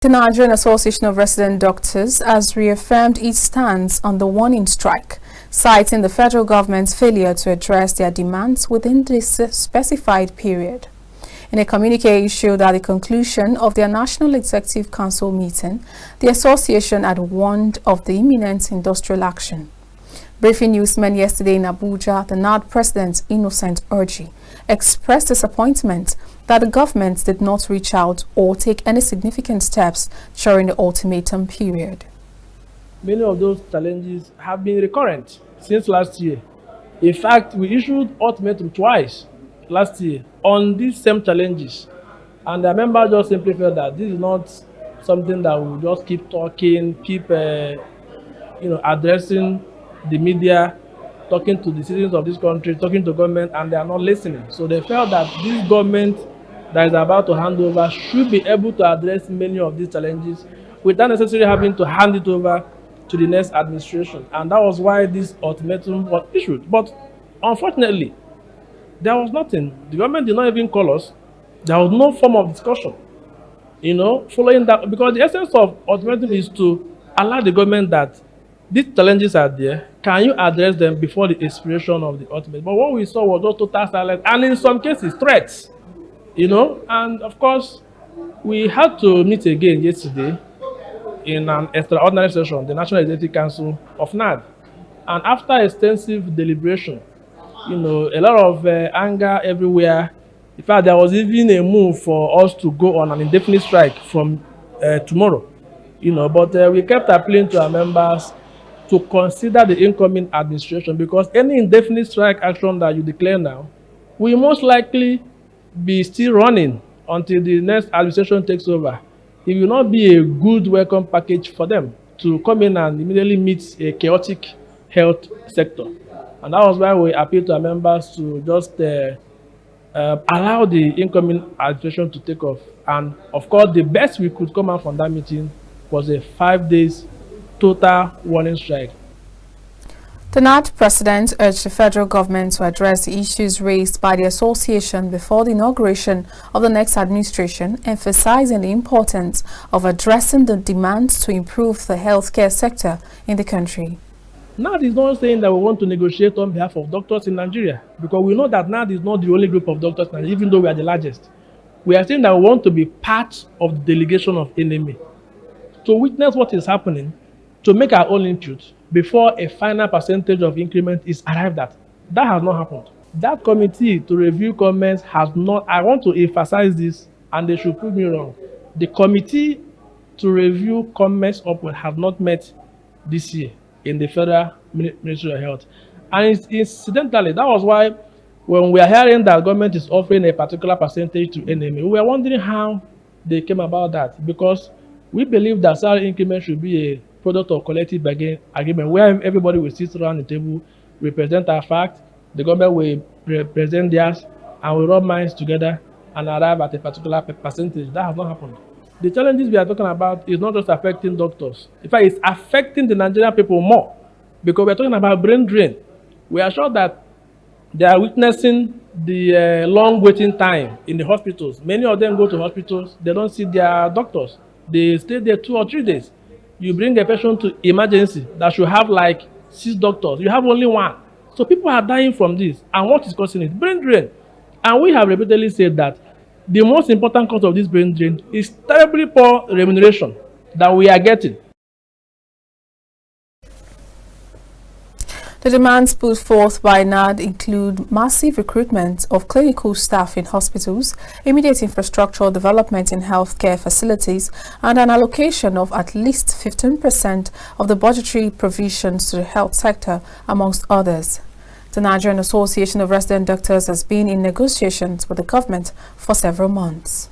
The Nigerian Association of Resident Doctors has reaffirmed its stance on the warning strike, citing the federal government's failure to address their demands within this specified period. In a communique issued at the conclusion of their National Executive Council meeting, the association had warned of the imminent industrial action. Briefing newsmen yesterday in Abuja, the NAD President Innocent Urji expressed disappointment that the government did not reach out or take any significant steps during the ultimatum period. Many of those challenges have been recurrent since last year. In fact, we issued ultimatum twice last year on these same challenges. And the members just simply felt that this is not something that we'll just keep talking, keep addressing the media, talking to the citizens of this country, talking to government, and they are not listening. So they felt that this government that is about to hand over should be able to address many of these challenges without necessarily having to hand it over to the next administration. And that was why this ultimatum was issued. But unfortunately, there was nothing. The government did not even call us. There was no form of discussion, following that, because the essence of ultimatum is to allow the government that these challenges are there. Can you address them before the expiration of the ultimate? But what we saw was just total silence, and in some cases, threats. And of course, we had to meet again yesterday in an extraordinary session, the National Executive Council of NAD. And after extensive deliberation, a lot of anger everywhere. In fact, there was even a move for us to go on an indefinite strike from tomorrow. But we kept appealing to our members to consider the incoming administration, because any indefinite strike action that you declare now will most likely be still running until the next administration takes over. It will not be a good welcome package for them to come in and immediately meet a chaotic health sector. And that was why we appeal to our members to just allow the incoming administration to take off. And of course, the best we could come out from that meeting was a 5 days total warning strike. The NAD president urged the federal government to address the issues raised by the association before the inauguration of the next administration, emphasizing the importance of addressing the demands to improve the healthcare sector in the country. NAD is not saying that we want to negotiate on behalf of doctors in Nigeria, because we know that NAD is not the only group of doctors, even though we are the largest. We are saying that we want to be part of the delegation of NMA, to witness what is happening, to make our own input before a final percentage of increment is arrived at. That has not happened. That committee to review comments has not, I want to emphasize this, and they should prove me wrong. The committee to review comments upward have not met this year in the Federal Ministry of Health. And incidentally, that was why when we are hearing that government is offering a particular percentage to NMA, we were wondering how they came about that, because we believe that salary increment should be a product of collective agreement where everybody will sit around the table, represent our fact, the government will represent theirs, and we rub minds together and arrive at a particular percentage. That has not happened. The challenges we are talking about is not just affecting doctors. In fact, it's affecting the Nigerian people more, because we're talking about brain drain. We are sure that they are witnessing the long waiting time in the hospitals. Many of them go to hospitals, they don't see their doctors. They stay there 2 or 3 days. You bring a patient to emergency that should have like 6 doctors. You have only 1. So people are dying from this. And what is causing it? Brain drain. And we have repeatedly said that the most important cause of this brain drain is terribly poor remuneration that we are getting. The demands put forth by NAD include massive recruitment of clinical staff in hospitals, immediate infrastructural development in healthcare facilities, and an allocation of at least 15% of the budgetary provisions to the health sector, amongst others. The Nigerian Association of Resident Doctors has been in negotiations with the government for several months.